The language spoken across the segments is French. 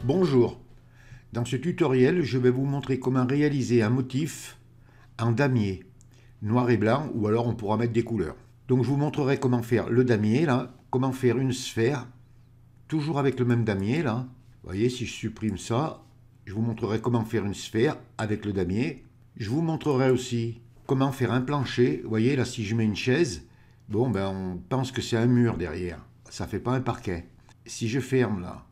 Bonjour, dans ce tutoriel je vais vous montrer comment réaliser un motif en damier, noir et blanc, ou alors on pourra mettre des couleurs. Donc je vous montrerai comment faire le damier là, comment faire une sphère, toujours avec le même damier là. Vous voyez, si je supprime ça, je vous montrerai comment faire une sphère avec le damier. Je vous montrerai aussi comment faire un plancher. Vous voyez là, si je mets une chaise, bon ben on pense que c'est un mur derrière, ça fait pas un parquet. Si je ferme là,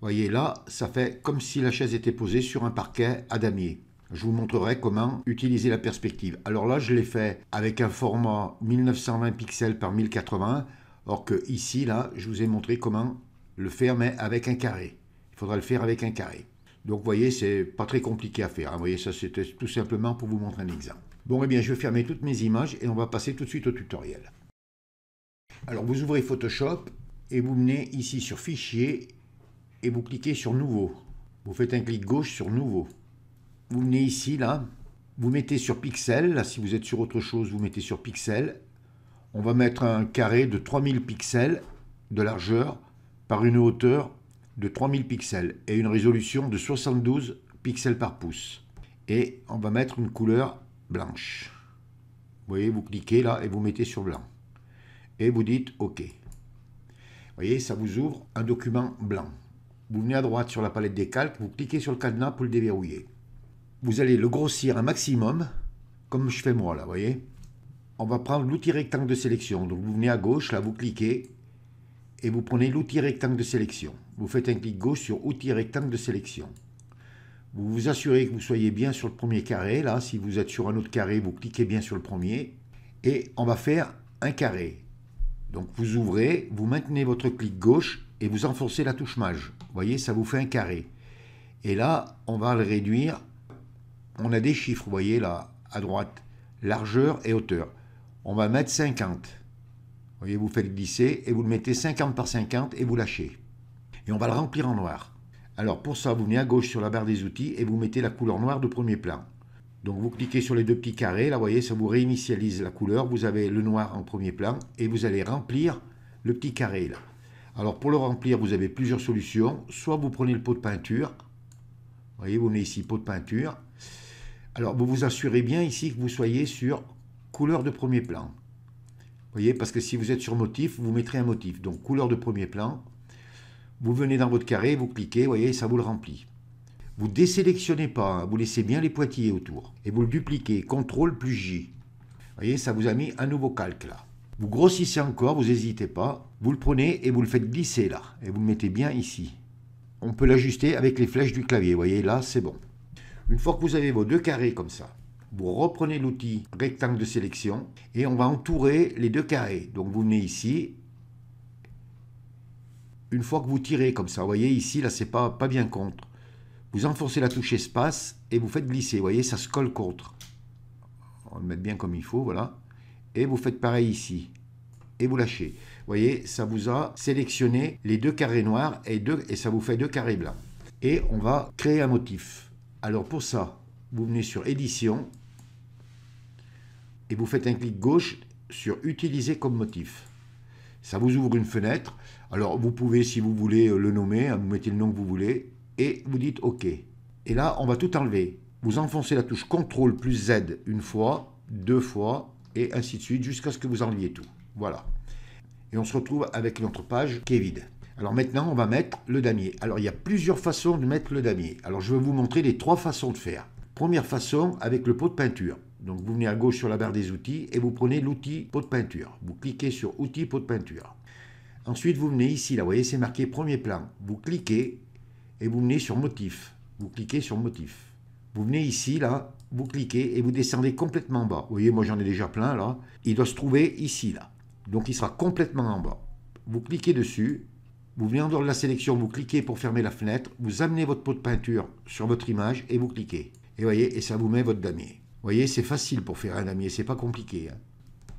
voyez là, ça fait comme si la chaise était posée sur un parquet à damier. Je vous montrerai comment utiliser la perspective. Alors là, je l'ai fait avec un format 1920 pixels par 1080, or que ici, là, je vous ai montré comment le faire, mais avec un carré. Il faudra le faire avec un carré. Donc, vous voyez, c'est pas très compliqué à faire. Vous voyez, ça, c'était tout simplement pour vous montrer un exemple. Bon, eh bien, je vais fermer toutes mes images et on va passer tout de suite au tutoriel. Alors, vous ouvrez Photoshop et vous venez ici sur Fichier et vous cliquez sur Nouveau. Vous faites un clic gauche sur Nouveau. Vous venez ici, là, vous mettez sur Pixel. Là, si vous êtes sur autre chose, vous mettez sur Pixel. On va mettre un carré de 3000 pixels de largeur par une hauteur de 3000 pixels et une résolution de 72 pixels par pouce. Et on va mettre une couleur blanche. Vous voyez, vous cliquez là et vous mettez sur blanc. Et vous dites OK. Vous voyez, ça vous ouvre un document blanc. Vous venez à droite sur la palette des calques, vous cliquez sur le cadenas pour le déverrouiller. Vous allez le grossir un maximum, comme je fais moi là, vous voyez. On va prendre l'outil rectangle de sélection. Donc vous venez à gauche, là vous cliquez, et vous prenez l'outil rectangle de sélection. Vous faites un clic gauche sur outil rectangle de sélection. Vous vous assurez que vous soyez bien sur le premier carré, là. Si vous êtes sur un autre carré, vous cliquez bien sur le premier. Et on va faire un carré. Donc vous ouvrez, vous maintenez votre clic gauche et vous enfoncez la touche Maj. Vous voyez, ça vous fait un carré. Et là, on va le réduire. On a des chiffres, vous voyez là, à droite, largeur et hauteur. On va mettre 50. Vous voyez, vous faites glisser et vous le mettez 50 par 50 et vous lâchez. Et on va le remplir en noir. Alors pour ça, vous venez à gauche sur la barre des outils et vous mettez la couleur noire de premier plan. Donc vous cliquez sur les deux petits carrés, là vous voyez, ça vous réinitialise la couleur. Vous avez le noir en premier plan et vous allez remplir le petit carré là. Alors pour le remplir, vous avez plusieurs solutions. Soit vous prenez le pot de peinture. Vous voyez, vous venez ici, pot de peinture. Alors vous vous assurez bien ici que vous soyez sur couleur de premier plan. Vous voyez, parce que si vous êtes sur motif, vous mettrez un motif. Donc couleur de premier plan. Vous venez dans votre carré, vous cliquez, vous voyez, ça vous le remplit. Vous désélectionnez pas, hein, vous laissez bien les pointillés autour. Et vous le dupliquez, CTRL plus J. Vous voyez, ça vous a mis un nouveau calque là. Vous grossissez encore, vous n'hésitez pas. Vous le prenez et vous le faites glisser là. Et vous le mettez bien ici. On peut l'ajuster avec les flèches du clavier. Vous voyez, là, c'est bon. Une fois que vous avez vos deux carrés comme ça, vous reprenez l'outil rectangle de sélection et on va entourer les deux carrés. Donc vous venez ici. Une fois que vous tirez comme ça, vous voyez ici, là, c'est pas bien contre. Vous enfoncez la touche espace et vous faites glisser. Vous voyez, ça se colle contre. On va le mettre bien comme il faut, voilà. Et vous faites pareil ici. Et vous lâchez. Vous voyez, ça vous a sélectionné les deux carrés noirs et ça vous fait deux carrés blancs. Et on va créer un motif. Alors pour ça, vous venez sur Édition et vous faites un clic gauche sur Utiliser comme motif. Ça vous ouvre une fenêtre. Alors vous pouvez, si vous voulez, le nommer, vous mettez le nom que vous voulez et vous dites OK. Et là, on va tout enlever. Vous enfoncez la touche CTRL plus Z une fois, deux fois et ainsi de suite jusqu'à ce que vous enleviez tout. Voilà. Et on se retrouve avec notre page qui est vide. Alors maintenant, on va mettre le damier. Alors il y a plusieurs façons de mettre le damier. Alors je vais vous montrer les trois façons de faire. Première façon, avec le pot de peinture. Donc vous venez à gauche sur la barre des outils et vous prenez l'outil pot de peinture. Vous cliquez sur outil pot de peinture. Ensuite, vous venez ici, là, vous voyez, c'est marqué premier plan. Vous cliquez et vous venez sur motif. Vous cliquez sur motif. Vous venez ici, là, vous cliquez et vous descendez complètement en bas. Vous voyez, moi j'en ai déjà plein, là. Il doit se trouver ici, là. Donc il sera complètement en bas. Vous cliquez dessus. Vous venez en dehors de la sélection, vous cliquez pour fermer la fenêtre. Vous amenez votre pot de peinture sur votre image et vous cliquez. Et vous voyez, et ça vous met votre damier. Vous voyez, c'est facile pour faire un damier, c'est pas compliqué, hein.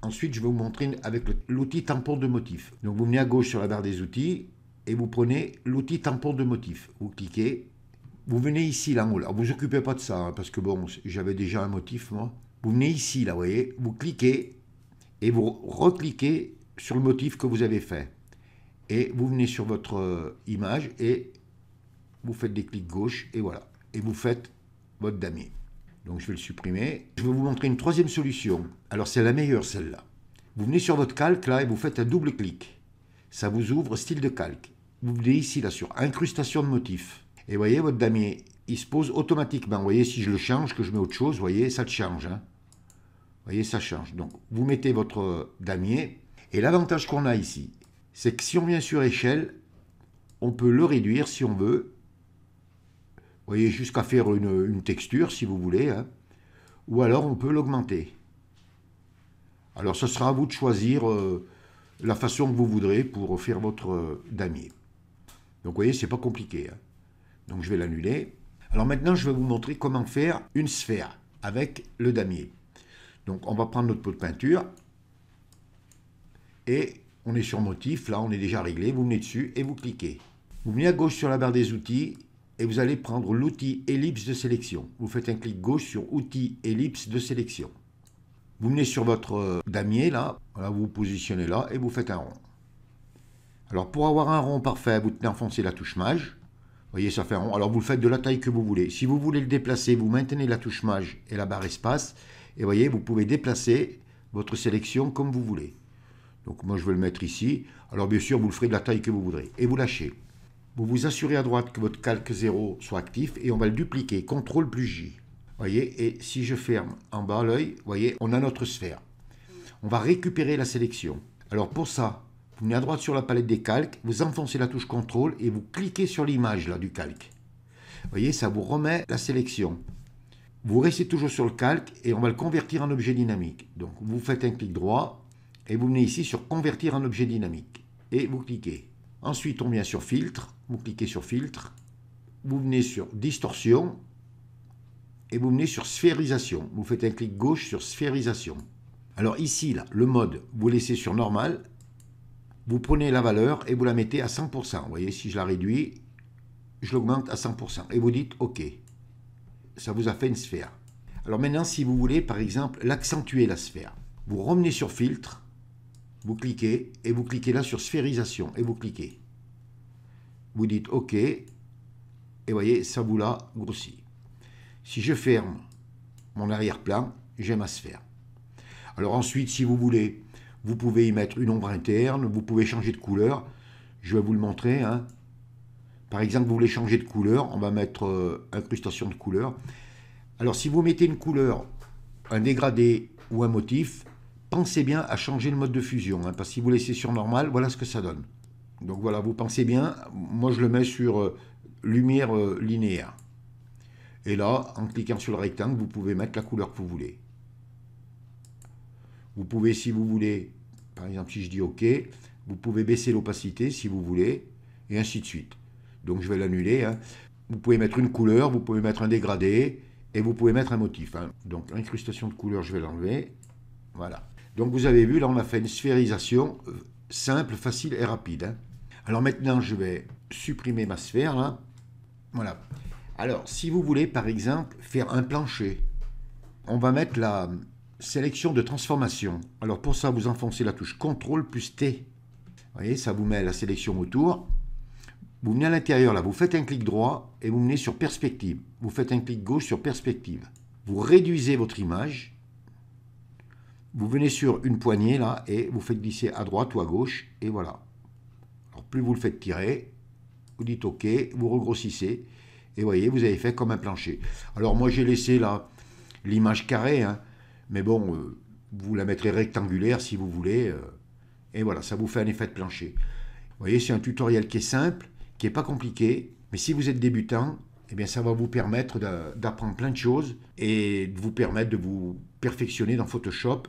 Ensuite, je vais vous montrer avec l'outil tampon de motif. Donc, vous venez à gauche sur la barre des outils et vous prenez l'outil tampon de motif. Vous cliquez. Vous venez ici, là en haut. Alors, vous ne vous occupez pas de ça, hein, parce que bon, j'avais déjà un motif, moi. Vous venez ici, là, vous voyez. Vous cliquez et vous recliquez sur le motif que vous avez fait. Et vous venez sur votre image et vous faites des clics gauche, et voilà. Et vous faites votre damier. Donc je vais le supprimer. Je vais vous montrer une troisième solution. Alors c'est la meilleure celle-là. Vous venez sur votre calque là et vous faites un double clic. Ça vous ouvre style de calque. Vous venez ici là sur incrustation de motifs. Et vous voyez votre damier, il se pose automatiquement. Vous voyez si je le change, que je mets autre chose, vous voyez ça change. Hein. Vous voyez ça change. Donc vous mettez votre damier. Et l'avantage qu'on a ici, c'est que si on vient sur échelle, on peut le réduire si on veut. Vous voyez, jusqu'à faire une texture, si vous voulez. Hein. Ou alors, on peut l'augmenter. Alors, ce sera à vous de choisir la façon que vous voudrez pour faire votre damier. Donc, vous voyez, c'est pas compliqué. Hein. Donc, je vais l'annuler. Alors, maintenant, je vais vous montrer comment faire une sphère avec le damier. Donc, on va prendre notre pot de peinture. Et on est sur motif. Là, on est déjà réglé. Vous venez dessus et vous cliquez. Vous venez à gauche sur la barre des outils. Et vous allez prendre l'outil ellipse de sélection. Vous faites un clic gauche sur outil ellipse de sélection. Vous venez sur votre damier, là, voilà, vous vous positionnez là et vous faites un rond. Alors pour avoir un rond parfait, vous tenez enfoncé la touche maj. Vous voyez, ça fait un rond. Alors vous le faites de la taille que vous voulez. Si vous voulez le déplacer, vous maintenez la touche maj et la barre espace. Et vous voyez, vous pouvez déplacer votre sélection comme vous voulez. Donc moi je vais le mettre ici. Alors bien sûr, vous le ferez de la taille que vous voudrez. Et vous lâchez. Vous vous assurez à droite que votre calque 0 soit actif et on va le dupliquer. CTRL plus J. Voyez, et si je ferme en bas l'œil, voyez, on a notre sphère. On va récupérer la sélection. Alors pour ça, vous venez à droite sur la palette des calques, vous enfoncez la touche CTRL et vous cliquez sur l'image là du calque. Voyez, ça vous remet la sélection. Vous restez toujours sur le calque et on va le convertir en objet dynamique. Donc vous faites un clic droit et vous venez ici sur convertir en objet dynamique. Et vous cliquez. Ensuite, on vient sur filtre, vous cliquez sur filtre, vous venez sur distorsion et vous venez sur sphérisation. Vous faites un clic gauche sur sphérisation. Alors ici, là, le mode, vous laissez sur normal, vous prenez la valeur et vous la mettez à 100%. Vous voyez, si je la réduis, je l'augmente à 100%. Et vous dites OK. Ça vous a fait une sphère. Alors maintenant, si vous voulez, par exemple, l'accentuer la sphère, vous revenez sur filtre, vous cliquez et vous cliquez là sur sphérisation et vous cliquez. Vous dites OK et voyez, ça vous l'a grossi. Si je ferme mon arrière-plan, j'ai ma sphère. Alors ensuite, si vous voulez, vous pouvez y mettre une ombre interne, vous pouvez changer de couleur. Je vais vous le montrer. Hein. Par exemple, vous voulez changer de couleur, on va mettre incrustation de couleur. Alors si vous mettez une couleur, un dégradé ou un motif, pensez bien à changer le mode de fusion, hein, parce que si vous laissez sur normal, voilà ce que ça donne. Donc voilà, vous pensez bien, moi je le mets sur lumière linéaire. Et là, en cliquant sur le rectangle, vous pouvez mettre la couleur que vous voulez. Vous pouvez, si vous voulez, par exemple si je dis OK, vous pouvez baisser l'opacité si vous voulez, et ainsi de suite. Donc je vais l'annuler. Hein. Vous pouvez mettre une couleur, vous pouvez mettre un dégradé, et vous pouvez mettre un motif. Hein. Donc l'incrustation de couleur, je vais l'enlever. Voilà. Donc vous avez vu, là on a fait une sphérisation simple, facile et rapide. Hein. Alors maintenant je vais supprimer ma sphère là. Voilà. Alors si vous voulez par exemple faire un plancher, on va mettre la sélection de transformation. Alors pour ça vous enfoncez la touche CTRL plus T. Vous voyez, ça vous met la sélection autour. Vous venez à l'intérieur là, vous faites un clic droit et vous venez sur perspective. Vous faites un clic gauche sur perspective. Vous réduisez votre image. Vous venez sur une poignée là et vous faites glisser à droite ou à gauche et voilà. Alors plus vous le faites tirer, vous dites OK, vous regrossissez et voyez, vous avez fait comme un plancher. Alors moi j'ai laissé là l'image carrée, hein, mais bon, vous la mettrez rectangulaire si vous voulez et voilà, ça vous fait un effet de plancher. Vous voyez, c'est un tutoriel qui est simple, qui n'est pas compliqué, mais si vous êtes débutant, eh bien ça va vous permettre d'apprendre plein de choses et de vous permettre de vous perfectionner dans Photoshop.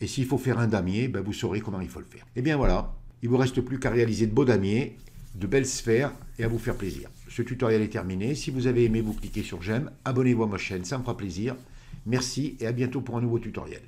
Et s'il faut faire un damier, ben vous saurez comment il faut le faire. Et bien voilà, il ne vous reste plus qu'à réaliser de beaux damiers, de belles sphères et à vous faire plaisir. Ce tutoriel est terminé. Si vous avez aimé, vous cliquez sur j'aime, abonnez-vous à ma chaîne, ça me fera plaisir. Merci et à bientôt pour un nouveau tutoriel.